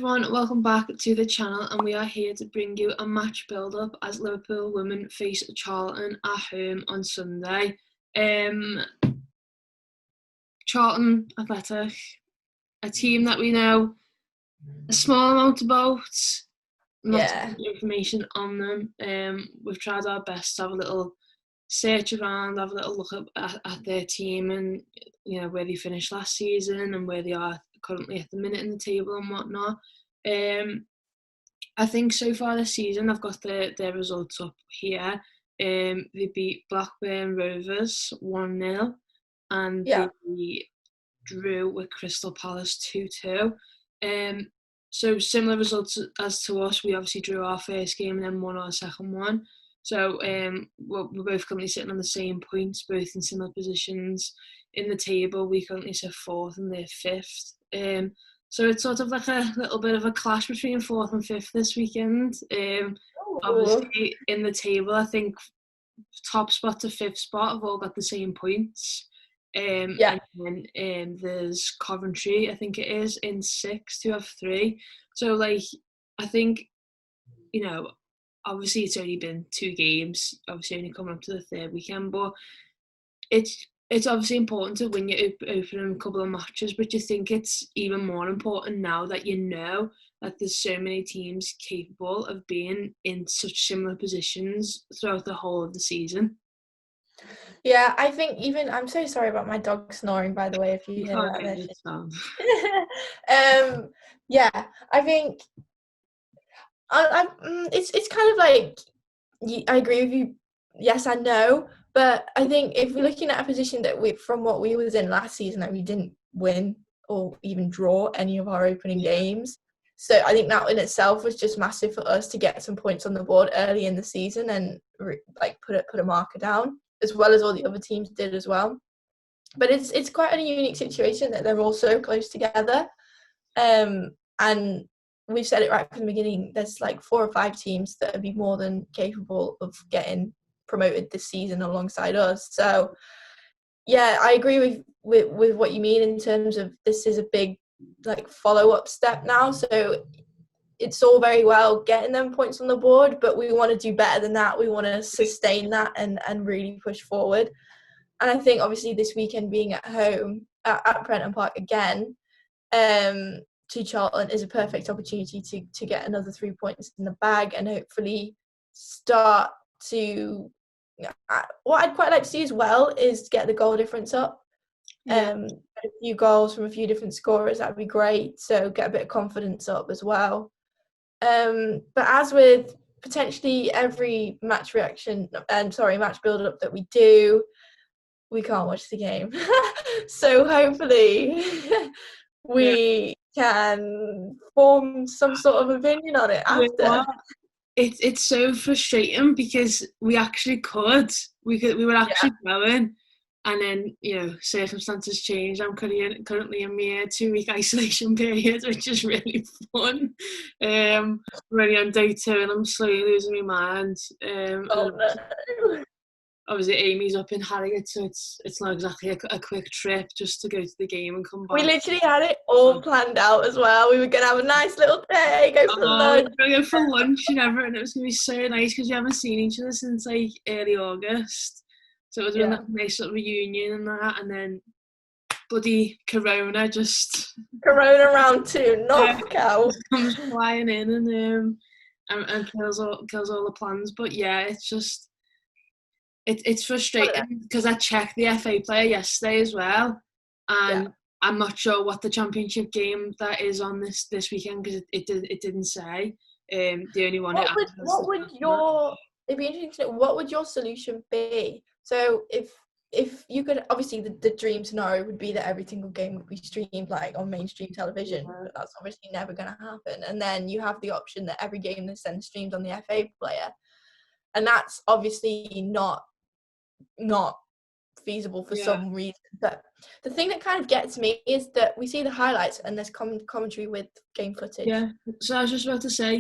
everyone, welcome back to the channel, and we are here to bring you a match build-up as Liverpool women face Charlton at home on Sunday. Charlton Athletic, a team that we know a small amount about, not too much information on them. We've tried our best to have a little search around, have a little look at their team and where they finished last season and where they are currently at the minute in the table and whatnot. I think so far this season I've got their results up here. They beat Blackburn Rovers 1-0 and they drew with Crystal Palace 2-2. So similar results as to us. We obviously drew our first game and then won our second one. So we're both currently sitting on the same points, both in similar positions in the table. We currently sit fourth and they're fifth. So it's sort of like a little bit of a clash between fourth and fifth this weekend. Obviously in the table, I think top spot to fifth spot have all got the same points. And then there's Coventry, I think it is, in sixth, who have 3. So I think, obviously it's only been 2 games, obviously only coming up to the third weekend, but it's obviously important to win your opening couple of matches, but you think it's even more important now that you know that there's so many teams capable of being in such similar positions throughout the whole of the season. Yeah, I think even, I'm so sorry about my dog snoring, by the way, if you hear that. Yeah, I think it's kind of like, I agree with you, yes and no, but I think if we're looking at a position that from what we was in last season, that we didn't win or even draw any of our opening games. So I think that in itself was just massive for us to get some points on the board early in the season and put a marker down, as well as all the other teams did as well. But it's quite a unique situation that they're all so close together. And we've said it right from the beginning, there's 4 or 5 teams that would be more than capable of getting promoted this season alongside us. So yeah, I agree with what you mean in terms of this is a big follow-up step now. So it's all very well getting them points on the board, but we want to do better than that. We want to sustain that and really push forward. And I think obviously this weekend being at home at Prenton Park again to Charlton is a perfect opportunity to get another 3 points in the bag and hopefully start to, what I'd quite like to see as well is get the goal difference up. A few goals from a few different scorers, that'd be great. So get a bit of confidence up as well. But as with potentially every match match build-up that we do, we can't watch the game. So hopefully we can form some sort of opinion on it after. It's so frustrating because we actually could. We were actually going. And then, circumstances changed. I'm currently in my 2-week isolation period, which is really fun. I'm already on day 2 and I'm slowly losing my mind. Obviously, Amy's up in Harrogate, so it's not exactly a quick trip just to go to the game and come back. We literally had it all planned out as well. We were going to have a nice little day, go for lunch. We were going to go for lunch and everything. It was going to be so nice because we haven't seen each other since early August. So it was been a nice little reunion and that, and then bloody Corona round 2, knockout. Comes flying in and kills all the plans. But yeah, it's just it's frustrating because I checked the FA player yesterday as well, and I'm not sure what the championship game that is on this weekend because it didn't say. The only one. It'd be interesting to know, what would your solution be? So if you could, obviously the dream scenario would be that every single game would be streamed on mainstream television, but that's obviously never going to happen. And then you have the option that every game is then streamed on the FA player, and that's obviously not feasible for some reason. But the thing that kind of gets me is that we see the highlights and there's commentary with game footage. Yeah, so I was just about to say,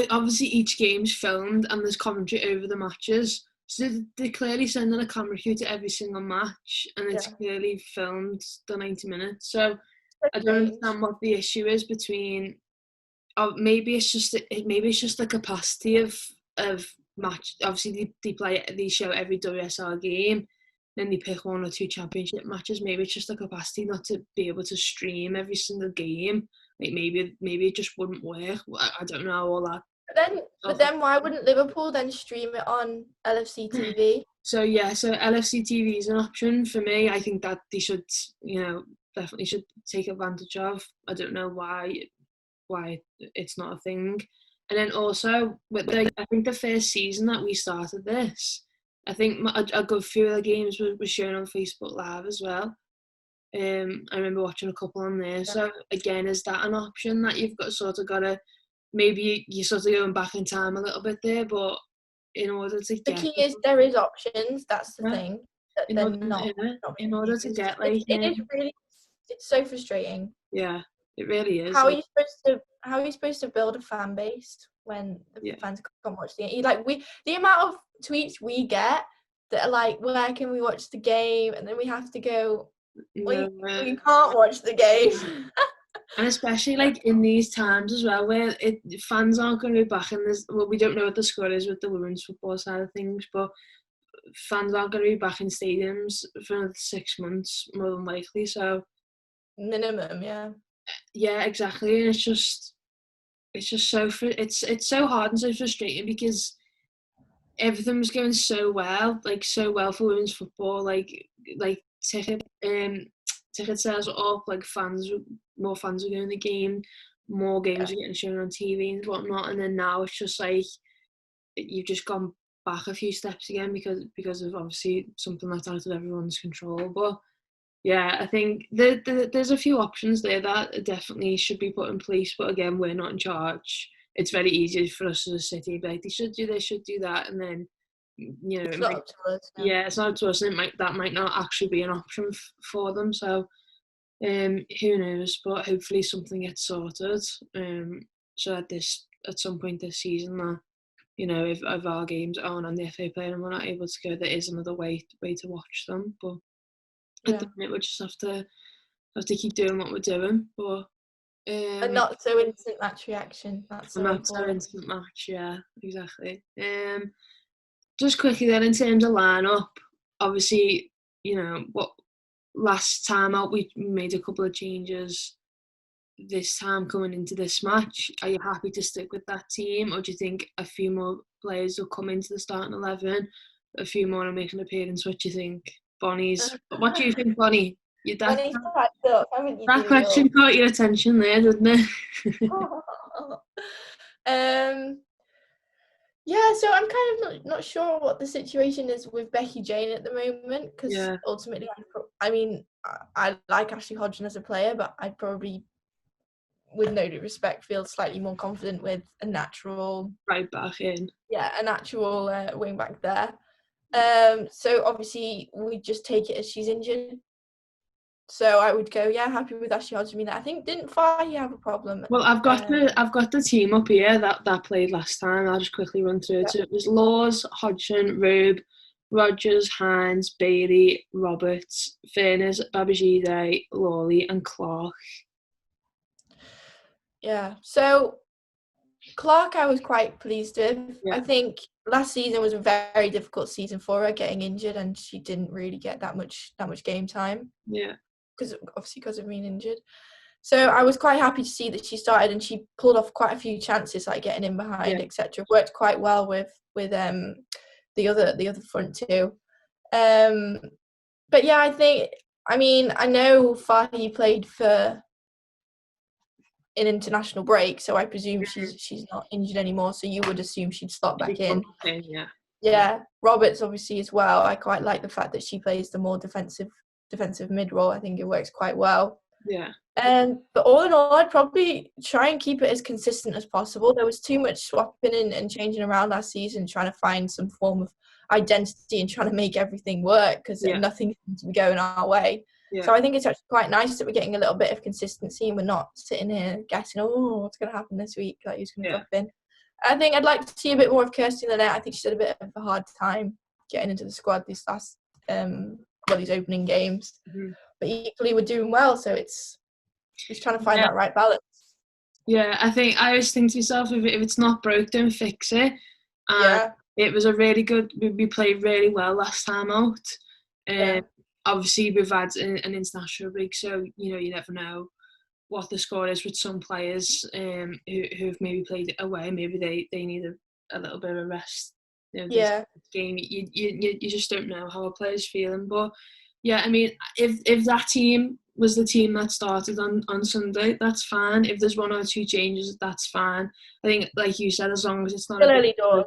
obviously each game's filmed and there's commentary over the matches. So they're clearly sending a camera crew to every single match and it's clearly filmed the 90 minutes. So I don't understand what the issue is between maybe it's just the capacity of match. Obviously, they show every WSL game, then they pick 1 or 2 championship matches. Maybe it's just the capacity not to be able to stream every single game. Like maybe it just wouldn't work. I don't know all that. But then why wouldn't Liverpool then stream it on LFC TV? So LFC TV is an option for me. I think that they should, definitely should take advantage of. I don't know why it's not a thing. And then also with I think the first season that we started this, I think a good few of the games were shown on Facebook Live as well. I remember watching a couple on there. So again, is that an option that you've got to maybe you're sort of going back in time a little bit there, but in order to the key is there is options. That's the thing. That in order to get like it's so frustrating. Yeah, it really is. How are you supposed to build a fan base when the fans can't watch the game? The amount of tweets we get that are like, where can we watch the game? And then we have to go, we can't watch the game. And especially like in these times as well, where fans aren't going to be back in this. Well, we don't know what the score is with the women's football side of things, but fans aren't going to be back in stadiums for another 6 months, more than likely. So minimum, yeah. Yeah, exactly. And it's just so it's so hard and so frustrating because everything was going so well for women's football. Like ticket sales are up. Like more fans are going to the game, more games are getting shown on TV and whatnot. And then now it's just like you've just gone back a few steps again because of obviously something that's out of everyone's control. But yeah, I think there's a few options there that definitely should be put in place. But again, we're not in charge. It's very easy for us as a city, but like, they should do this, should do that, and then it's not up to us. It's not up to us, and that might not actually be an option for them. So, who knows? But hopefully something gets sorted. So that at some point this season that if our games are on the FA Player and we're not able to go, there is another way to watch them. But at the minute, we just have to keep doing what we're doing. But and not so instant match reaction. That's so not so instant match. Yeah, exactly. Just quickly then, in terms of lineup, obviously, what last time out we made a couple of changes. This time coming into this match, are you happy to stick with that team, or do you think a few more players will come into the starting 11? A few more will make an appearance. What do you think, Bonnie's? What do you think, Bonnie? Bonnie's quite up, haven't you? That question caught your attention there, didn't it? Yeah, so I'm kind of not sure what the situation is with Becky Jane at the moment, because ultimately, I like Ashley Hodgson as a player, but I'd probably, with no due respect, feel slightly more confident with a natural right back in. Yeah, a natural wing back there. So obviously we just take it as she's injured. So I would go, happy with Ashley Hodgson. I think didn't Fahy have a problem? Well, I've got the team up here that played last time. I'll just quickly run through it. So it was Laws, Hodgson, Rube, Rogers, Hines, Bailey, Roberts, Furness, Babajide, Lawley, and Clark. Yeah. So Clark, I was quite pleased with. Yeah. I think last season was a very difficult season for her, getting injured, and she didn't really get that much game time. Yeah. Because of being injured. So I was quite happy to see that she started, and she pulled off quite a few chances, like getting in behind, etc. Worked quite well with the other front two. But yeah, I know Fahy played for an international break, so I presume she's not injured anymore. So you would assume she'd slot back in. Yeah. Roberts obviously as well. I quite like the fact that she plays the more defensive mid role. I think it works quite well. Yeah. But all in all, I'd probably try and keep it as consistent as possible. There was too much swapping and changing around last season, trying to find some form of identity and trying to make everything work, because nothing seemed to be going our way. Yeah. So I think it's actually quite nice that we're getting a little bit of consistency and we're not sitting here guessing, what's going to happen this week? Like, who's going to drop in? I think I'd like to see a bit more of Kirsty Lynette. I think she's had a bit of a hard time getting into the squad these last these opening games. Mm-hmm. But equally we're doing well, so it's trying to find that right balance. Yeah, I think I always think to myself, if it's not broke, don't fix it. And Yeah. it was a really good. We played really well last time out. Yeah. Obviously, we've had an international break, so you never know what the score is with some players who've maybe played away. Maybe they need a little bit of a rest. This Yeah. game, you just don't know how a player's feeling. But yeah, I mean, if that team was the team that started on Sunday, that's fine. If there's one or two changes, that's fine. I think, like you said, as long as it's not Still a early doors.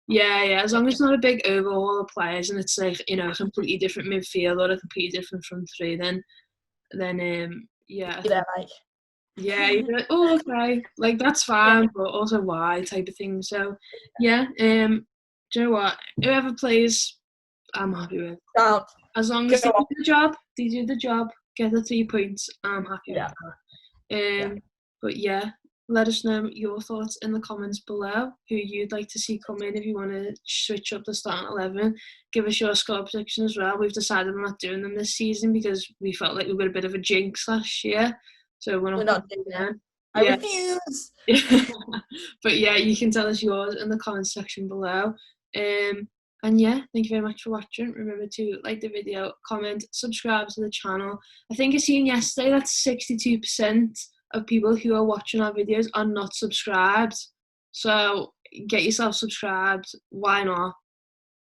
yeah, as long as it's not a big overhaul of players and it's like a completely different midfield or a completely different front three, then yeah, I Yeah, think like. yeah, you'd be like, oh, okay, like that's Yeah. fine, but also why type of thing. So yeah, do you know what? Whoever plays, I'm happy with. Sound. As long Go as they on. do the job, get the 3 points, I'm happy with Yeah. that. Yeah. But yeah, let us know your thoughts in the comments below, who you'd like to see come in if you want to switch up the starting 11. Give us your score prediction as well. We've decided we're not doing them this season because we felt like we were a bit of a jinx last year. So we're not doing doing it. them. I Yeah. refuse. But yeah, you can tell us yours in the comments section below. And yeah, thank you very much for watching. Remember to like the video, comment, subscribe to the channel. I think I seen yesterday that 62% of people who are watching our videos are not subscribed. So get yourself subscribed. Why not?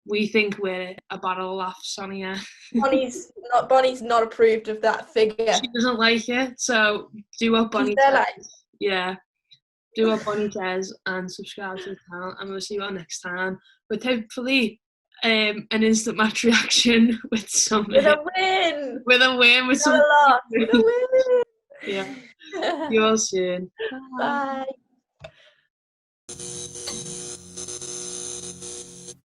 We think we're a battle of laughs on here. Bonnie's not approved of that figure. She doesn't like it, so do what Bonnie She's there says. like, Yeah. Do what Bonnie says and subscribe to the channel, and we'll see you all next time with hopefully an instant match reaction with some with a win. with a win with Not some a loss. With a win. yeah. See you all soon. Bye. Bye.